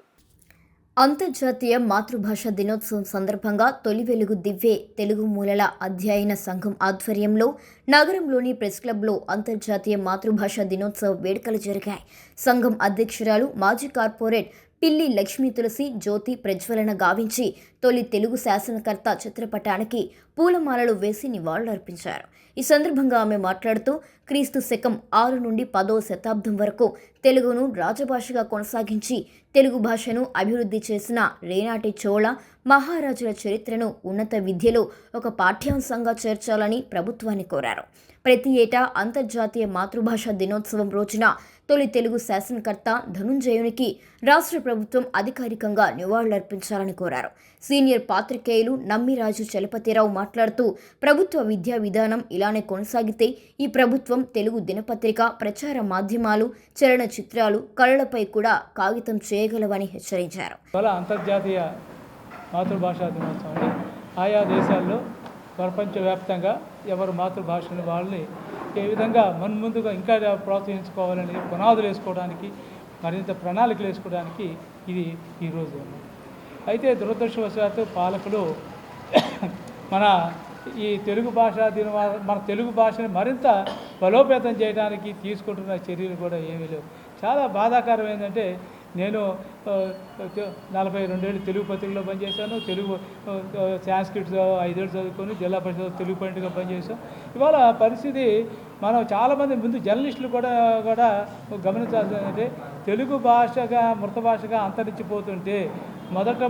అంతర్జాతీయ మాతృభాష దినోత్సవం సందర్భంగా తొలి వెలుగు దివ్వే తెలుగు మూలల అధ్యయన సంఘం ఆధ్వర్యంలో నగరంలోని ప్రెస్ క్లబ్లో అంతర్జాతీయ మాతృభాష దినోత్సవ వేడుకలు జరిగాయి. సంఘం అధ్యక్షురాలు, మాజీ కార్పొరేట్ పిల్లి లక్ష్మీ తులసి జ్యోతి ప్రజ్వలన గావించి తొలి తెలుగు శాసనకర్త చిత్రపటానికి పూలమాలలు వేసి నివాళులర్పించారు. ఈ సందర్భంగా ఆమె మాట్లాడుతూ క్రీస్తు శకం 6 నుండి 10వ శతాబ్దం వరకు తెలుగును రాజభాషగా కొనసాగించి తెలుగు భాషను అభివృద్ధి చేసిన రేనాటి చోళ మహారాజుల చరిత్రను ఉన్నత విద్యలో ఒక పాఠ్యాంశంగా చేర్చాలని ప్రభుత్వాన్ని కోరారు. ప్రతి ఏటా అంతర్జాతీయ మాతృభాష దినోత్సవం రోజున తొలి తెలుగు శాసనకర్త ధనుంజయునికి రాష్ట్ర ప్రభుత్వం అధికారికంగా నివాళులర్పించాలని కోరారు. సీనియర్ పాత్రికేయులు నమ్మిరాజు చలపతిరావు మాట్లాడుతూ ప్రభుత్వ విద్యా విధానం ఇలానే కొనసాగితే ఈ ప్రభుత్వం తెలుగు దినపత్రిక, ప్రచార మాధ్యమాలు, చలనచిత్రాలు, కళలపై కూడా కాగితం చేయగలవని హెచ్చరించారు. అంతర్జాతీయ మాతృభాషా దినోత్సవాన్ని ఆయా దేశాల్లో ప్రపంచవ్యాప్తంగా ఎవరు మాతృభాషని వాళ్ళని ఏ విధంగా ముందుగా ఇంకా ప్రోత్సహించుకోవాలని పునాదులు వేసుకోవడానికి, మరింత ప్రణాళికలు వేసుకోవడానికి ఇది ఈరోజు. అయితే దురదృష్టవశాత్తు పాలకులు ఈ తెలుగు మన తెలుగు భాషని మరింత బలోపేతం చేయడానికి తీసుకుంటున్న చర్యలు కూడా ఏమీ లేవు. చాలా బాధాకరం ఏంటంటే, నేను 42 ఏళ్ళు తెలుగు పత్రికలో పనిచేశాను. తెలుగు సాంస్క్రిట్ 5 ఏళ్ళు చదువుకొని జిల్లా పరిషత్ తెలుగు పండిట్గా పనిచేసాం. ఇవాళ పరిస్థితి మనం చాలామంది ముందు జర్నలిస్టులు కూడా గమనించాల్సింది ఏంటంటే, తెలుగు భాషగా మృత భాషగా అంతరించిపోతుంటే మొదట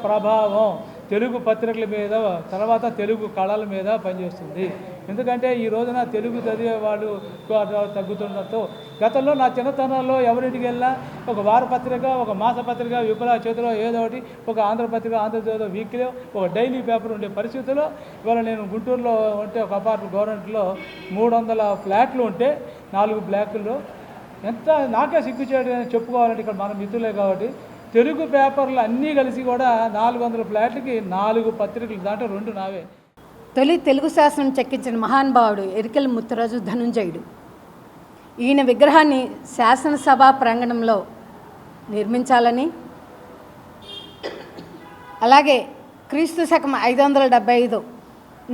ప్రభావం తెలుగు పత్రికల మీద, తర్వాత తెలుగు కళల మీద పనిచేస్తుంది. ఎందుకంటే ఈ రోజున తెలుగు చదివే వాళ్ళు తగ్గుతుండటంతో, గతంలో నా చిన్నతనంలో ఎవరింటికి వెళ్ళినా ఒక వారపత్రిక, ఒక మాసపత్రిక, విపుల చేతిలో ఏదో ఒకటి, ఒక ఆంధ్రపత్రిక, ఆంధ్రజ్యోతి వీక్లీ, ఒక డైలీ పేపర్ ఉండే పరిస్థితుల్లో ఇవాళ నేను గుంటూరులో ఉంటే ఒక అపార్ట్మెంట్ గవర్నమెంట్లో 300 ఫ్లాట్లు ఉంటే 4 బ్లాకుల్లో ఎంత నాకే సిగ్గు చేయడం చెప్పుకోవాలంటే, ఇక్కడ మన మిత్రులే కాబట్టి తెలుగు పేపర్లు అన్నీ కలిసి కూడా 400 ఫ్లాట్లకి 4 పత్రికలు, దాంట్లో 2 నావే. తొలి తెలుగు శాసనం చెక్కించిన మహానుభావుడు ఎరికెల ముత్తరాజు ధనుంజయుడు. ఈయన విగ్రహాన్ని శాసనసభ ప్రాంగణంలో నిర్మించాలని, అలాగే క్రీస్తు శకం 575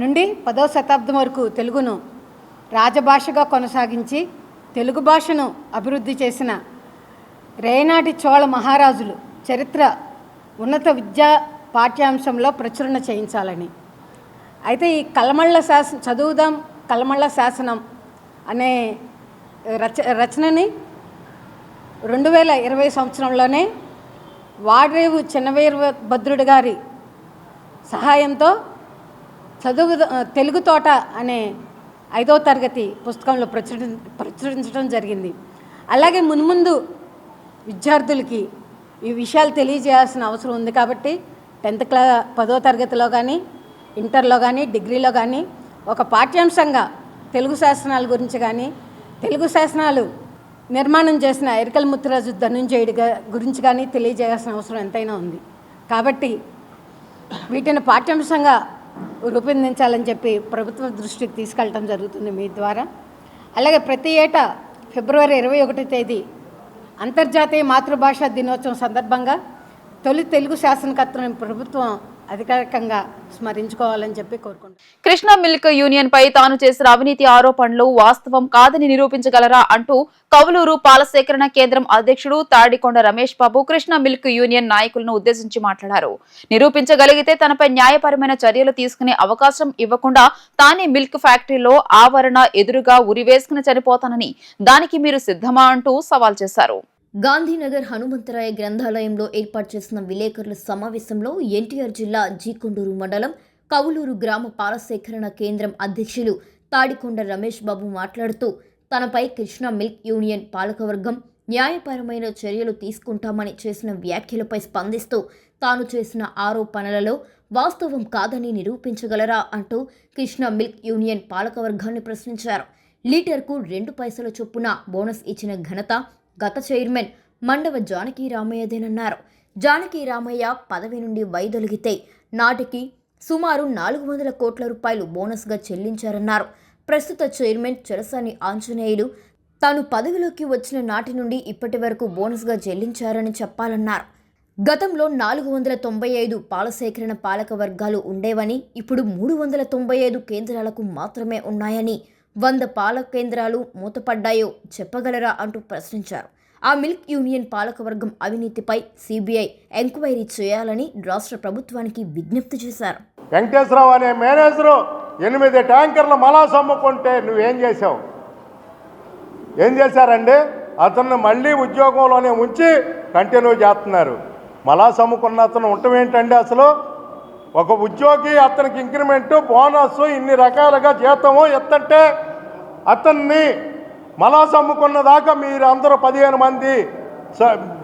నుండి 10వ శతాబ్దం వరకు తెలుగును రాజభాషగా కొనసాగించి తెలుగు భాషను అభివృద్ధి చేసిన రేనాటి చోళ మహారాజులు చరిత్ర ఉన్నత విద్యా పాఠ్యాంశంలో ప్రచురణ చేయించాలని. అయితే ఈ కలమళ్ళ శాసనం చదువుదాం కలమళ్ళ శాసనం అనే రచనని 2020 సంవత్సరంలోనే వాడ్రేవు చిన్నవీరభద్రుడి గారి సహాయంతో తెలుగు తోట అనే 5వ తరగతి పుస్తకంలో ప్రచురించడం జరిగింది. అలాగే మున్ముందు విద్యార్థులకి ఈ విషయాలు తెలియజేయాల్సిన అవసరం ఉంది కాబట్టి 10వ తరగతిలో కానీ, ఇంటర్లో కానీ, డిగ్రీలో కానీ ఒక పాఠ్యాంశంగా తెలుగు శాసనాల గురించి కానీ, తెలుగు శాసనాలు నిర్మాణం చేసిన ఎరికెల ముత్తరాజు ధనుంజయుడి గురించి కానీ తెలియజేయాల్సిన అవసరం ఎంతైనా ఉంది. కాబట్టి వీటిని పాఠ్యాంశంగా రూపొందించాలని చెప్పి ప్రభుత్వ దృష్టికి తీసుకెళ్ళటం జరుగుతుంది మీ ద్వారా. అలాగే ప్రతి ఏటా ఫిబ్రవరి 21వ తేదీ అంతర్జాతీయ మాతృభాషా దినోత్సవం సందర్భంగా తొలి తెలుగు శాసనకర్తను ప్రభుత్వం అధికారికంగా స్మరించుకోవాలని చెప్పి కోరుకుంటున్నాను. కృష్ణా మిల్క్ యూనియన్ పై తాను చేసిన అవినీతి ఆరోపణలు వాస్తవం కాదని నిరూపించగలరా అంటూ కౌలూరు పాల సేకరణ కేంద్రం అధ్యక్షుడు తాడికొండ రమేష్ బాబు కృష్ణా మిల్క్ యూనియన్ నాయకులను ఉద్దేశించి మాట్లాడారు. నిరూపించగలిగితే తనపై న్యాయపరమైన చర్యలు తీసుకునే అవకాశం ఇవ్వకుండా తానే మిల్క్ ఫ్యాక్టరీలో ఆవరణ ఎదురుగా ఉరివేసుకుని చనిపోతానని, దానికి మీరు సిద్ధమా అంటూ సవాల్ చేశారు. గాంధీనగర్ హనుమంతరాయ గ్రంథాలయంలో ఏర్పాటు చేసిన విలేకరుల సమావేశంలో ఎన్టీఆర్ జిల్లా జీకొండూరు మండలం కవులూరు గ్రామ పాల సేకరణ కేంద్రం అధ్యక్షులు తాడికొండ రమేష్ బాబు మాట్లాడుతూ తనపై కృష్ణా మిల్క్ యూనియన్ పాలకవర్గం న్యాయపరమైన చర్యలు తీసుకుంటామని చేసిన వ్యాఖ్యలపై స్పందిస్తూ తాను చేసిన ఆరోపణలలో వాస్తవం కాదని నిరూపించగలరా అంటూ కృష్ణా మిల్క్ యూనియన్ పాలకవర్గాన్ని ప్రశ్నించారు. లీటర్కు 2 పైసల చొప్పున బోనస్ ఇచ్చిన ఘనత గత చైర్మన్ మండవ జానకి రామయ్యదేనన్నారు. జానకి రామయ్య పదవి నుండి వైదొలిగితే నాటికి సుమారు 400 కోట్ల రూపాయలు బోనస్గా చెల్లించారన్నారు. ప్రస్తుత చైర్మన్ చెరసాని ఆంజనేయులు తాను పదవిలోకి వచ్చిన నాటి నుండి ఇప్పటి వరకు బోనస్గా చెల్లించారని చెప్పాలన్నారు. గతంలో 495 పాల సేకరణ పాలక వర్గాలు ఉండేవని, ఇప్పుడు 395 కేంద్రాలకు మాత్రమే ఉన్నాయని, 100 పాల కేంద్రాలు మూతపడ్డాయో చెప్పగలరా అంటూ ప్రశ్నించారు. ఆ మిల్క్ యూనియన్ పాలకవర్గం అవినీతిపై సిబిఐ ఎంక్వైరీ చేయాలని రాష్ట్ర ప్రభుత్వానికి విజ్ఞప్తి చేశారు. వెంకటేశ్వరరావు అనే మేనేజరు 8 ట్యాంకర్ల మలాస్ అమ్ముకుంటే నువ్వేం చేశావు? ఏం చేశారండి? అతన్ని మళ్ళీ ఉద్యోగంలోనే ఉంచి కంటిన్యూ చేస్తున్నారు. మలాస్ అమ్ముకున్న అతను ఉండటం ఏంటండి? అసలు ఒక ఉద్యోగి అతనికి ఇంక్రిమెంటు, బోనస్, ఇన్ని రకాలుగా జీతము ఎత్తంటే అతన్ని మలాస్ అమ్ముకున్న దాకా మీరు అందరూ 15 మంది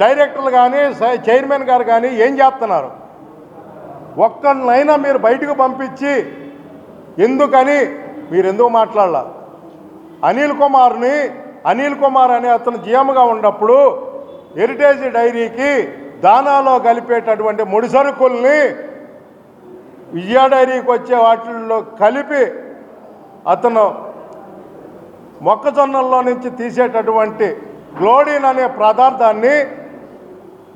డైరెక్టర్లు కానీ చైర్మన్ గారు కానీ ఏం చేస్తున్నారు? ఒక్కరినైనా మీరు బయటకు పంపించి ఎందుకని మీరు ఎందుకు మాట్లాడాల? అనిల్ కుమార్ అనే అతను జిఎంగా ఉన్నప్పుడు హెరిటేజ్ డైరీకి దానాలో కలిపేటటువంటి ముడి సరుకుల్ని విజయ డైరీకి వచ్చే వాటిల్లో కలిపి అతను మొక్కజొన్నల్లో నుంచి తీసేటటువంటి గ్లోడిన్ అనే పదార్థాన్ని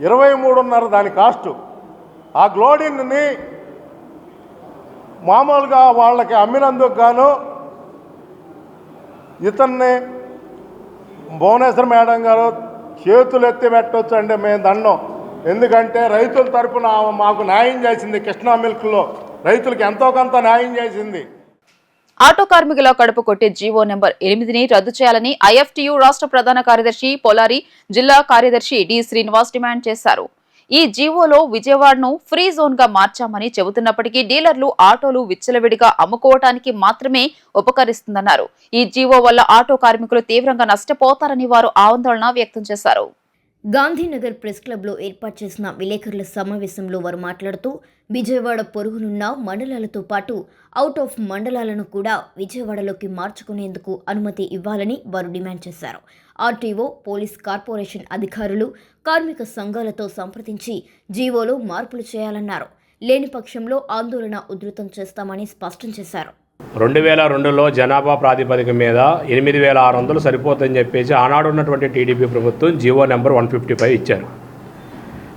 23.5 దాని కాస్టు. ఆ గ్లోడిన్ని మామూలుగా వాళ్ళకి అమ్మినందుకు గాను ఇతన్ని భువనేశ్వర్ మేడం గారు చేతులు ఎత్తి పెట్టవచ్చు అంటే మేము దండం. ఎందుకంటే రైతుల తరపున మాకు న్యాయం చేసింది. కృష్ణా మిల్క్లో రైతులకు ఎంతో కొంత న్యాయం చేసింది. ఆటో కార్మికుల కడుపు కొట్టే జీవో నెంబర్ 8ని రద్దు చేయాలని ఐఎఫ్టియు రాష్ట్ర ప్రధాన కార్యదర్శి పోలారి, జిల్లా కార్యదర్శి డి శ్రీనివాస్ డిమాండ్ చేశారు. ఈ జీవోలో విజయవాడను ఫ్రీ జోన్ గా మార్చామని చెబుతున్నప్పటికీ డీలర్లు ఆటోలు విచ్చలవిడిగా అమ్ముకోవటానికి మాత్రమే ఉపకరిస్తుందన్నారు. ఈ జీవో వల్ల ఆటో కార్మికులు తీవ్రంగా నష్టపోతారని వారు ఆందోళన వ్యక్తం చేశారు. గాంధీనగర్ ప్రెస్ క్లబ్లో ఏర్పాటు చేసిన విలేకరుల సమావేశంలో వారు మాట్లాడుతూ విజయవాడ పొరుగునున్న మండలాలతో పాటు అవుట్ ఆఫ్ మండలాలను కూడా విజయవాడలోకి మార్చుకునేందుకు అనుమతి ఇవ్వాలని వారు డిమాండ్ చేశారు. ఆర్టీఓ, పోలీస్ కార్పొరేషన్ అధికారులు, కార్మిక సంఘాలతో సంప్రదించి జీవోలో మార్పులు చేయాలన్నారు. లేని పక్షంలో ఆందోళన ఉధృతం చేస్తామని స్పష్టం చేశారు. 2002లో జనాభా ప్రాతిపదిక మీద 8,600 సరిపోతుందని చెప్పేసి ఆనాడు ఉన్నటువంటి టీడీపీ ప్రభుత్వం జీవో నెంబర్ 155 ఇచ్చారు.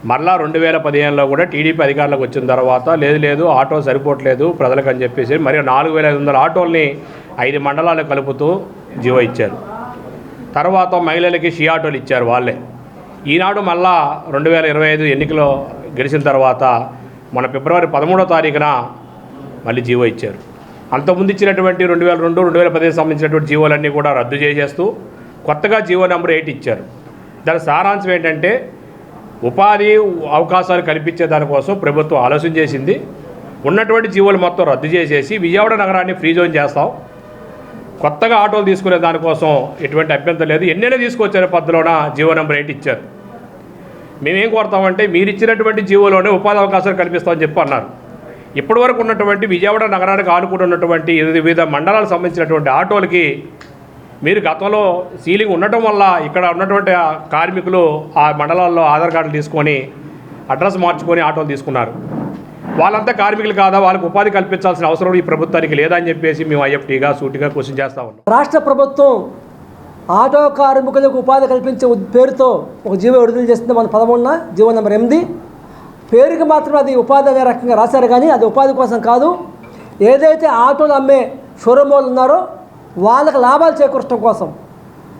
మరలా 2015లో కూడా టీడీపీ అధికారులకు వచ్చిన తర్వాత లేదు ఆటో సరిపోవట్లేదు ప్రజలకు అని చెప్పేసి మరి 4,500 ఆటోల్ని 5 మండలాలకు కలుపుతూ జీవో ఇచ్చారు. తర్వాత మహిళలకి షీ ఆటోలు ఇచ్చారు వాళ్ళే. ఈనాడు మళ్ళా 2025 ఎన్నికలు గెలిచిన తర్వాత మన ఫిబ్రవరి 13వ తారీఖున మళ్ళీ జీవో ఇచ్చారు. అంతకుముందు ఇచ్చినటువంటి 2002, 2015 సంబంధించినటువంటి జీవోలన్నీ కూడా రద్దు చేసేస్తూ కొత్తగా జీవో నెంబర్ 8 ఇచ్చారు. దాని సారాంశం ఏంటంటే ఉపాధి అవకాశాలు కల్పించే దానికోసం ప్రభుత్వం ఆలోచన చేసింది. ఉన్నటువంటి జీవోలు మొత్తం రద్దు చేసేసి విజయవాడ నగరాన్ని ఫ్రీ జోన్ చేస్తాం, కొత్తగా ఆటోలు తీసుకునే దానికోసం ఎటువంటి అభ్యంతరం లేదు, ఎన్నైనా తీసుకొచ్చే పద్ధతిలోన జీవో నెంబర్ 8 ఇచ్చారు. మేమేం కోరుతామంటే మీరు ఇచ్చినటువంటి జీవోలోనే ఉపాధి అవకాశాలు కల్పిస్తామని చెప్పి అన్నారు. ఇప్పటివరకు ఉన్నటువంటి విజయవాడ నగరానికి ఆనుకుని ఉన్నటువంటి వివిధ మండలాలకు సంబంధించినటువంటి ఆటోలకి మీరు గతంలో సీలింగ్ ఉండటం వల్ల ఇక్కడ ఉన్నటువంటి కార్మికులు ఆ మండలాల్లో ఆధార్ కార్డులు తీసుకొని అడ్రస్ మార్చుకొని ఆటోలు తీసుకున్నారు. వాళ్ళంతా కార్మికులు కాదా, వాళ్ళకి ఉపాధి కల్పించాల్సిన అవసరం ఈ ప్రభుత్వానికి లేదని చెప్పేసి మేము ఐఎఫ్టీగా సూటిగా క్వశ్చన్ చేస్తా ఉన్నాం. రాష్ట్ర ప్రభుత్వం ఆటో కార్మికులకు ఉపాధి కల్పించే పేరుతో ఒక జీవో విడుదల చేస్తుంది. మన 13న జీవో నెంబర్ 8. పేరుకి మాత్రం అది ఉపాధి అనే రకంగా రాశారు, కానీ అది ఉపాధి కోసం కాదు. ఏదైతే ఆటోలు అమ్మే షోరూమ్ వాళ్ళు ఉన్నారో వాళ్ళకి లాభాలు చేకూర్చడం కోసం,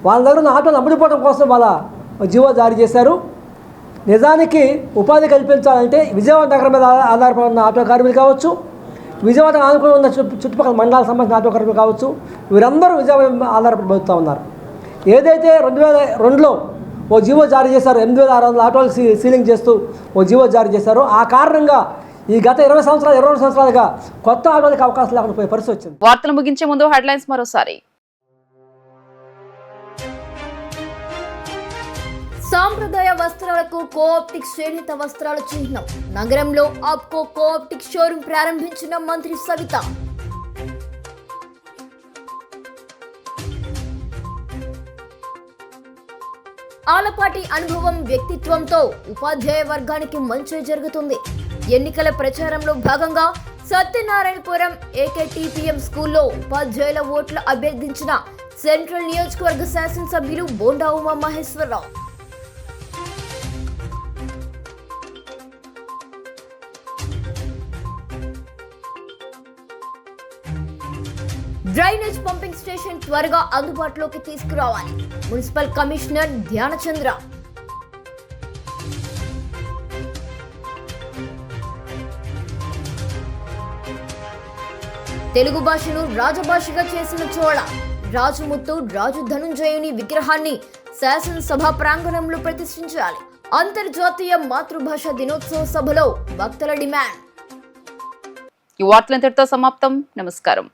వాళ్ళ దగ్గర ఉన్న ఆటోలు అమ్ముడిపోవడం కోసం వాళ్ళ జీవో జారీ చేశారు. నిజానికి ఉపాధి కల్పించాలంటే విజయవాడ నగరం మీద ఆధారపడి ఉన్న ఆటో కార్మికులు కావచ్చు, విజయవాడ ఆనుకుని ఉన్న చుట్టుపక్కల మండలాలకు సంబంధించిన ఆటో కార్మికులు కావచ్చు, వీరందరూ విజయవాడ ఆధారపడి బతుకుతూ ఉన్నారు. ఏదైతే 2002లో ఓ జీవో జారీ చేశారో, 8,600 ఆటోలు సీలింగ్ చేస్తూ ఓ జీవో జారీ చేశారో, ఆ కారణంగా ఈ గత 22 సంవత్సరాలుగా కొత్త ఆటోలకు అవకాశం లేకుండా పోయే పరిస్థితి వచ్చింది. వార్తలు ముగించే ముందు హెడ్లైన్స్ మరోసారి. సాంప్రదాయ వస్త్రాలకు కోఆప్టిక్స్ చేనేత వస్త్రాల చిహ్నం. నగరంలో ఆప్కో కోఆప్టిక్స్ షోరూం ప్రారంభించిన మంత్రి సవిత. ఆలపాటి అనుభవం, వ్యక్తిత్వంతో ఉపాధ్యాయ వర్గానికి మంచి జరుగుతుంది. ఎన్నికల ప్రచారంలో భాగంగా సత్యనారాయణపురం ఏకేటీపీఎం స్కూల్లో ఉపాధ్యాయుల ఓట్లు అభ్యర్థించిన సెంట్రల్ నియోజకవర్గ శాసనసభ్యులు Bonda Uma Maheswararao. Drainage pumping station త్వరగా అందుబాటులోకి తీసుకురావాలి. Municipal commissioner Dhyanachandra. తెలుగు భాషను రాజభాషగా చేసిన చోళ రాజముత్తు రాజు ధనుంజయుని విగ్రహాన్ని శాసనసభ ప్రాంగణంలో ప్రతిష్ఠించాలి. అంతర్జాతీయ మాతృభాష దినోత్సవ సభలో భక్తుల డిమాండ్. ఈ వార్తలు ఇంతటితో సమాప్తం. నమస్కారం.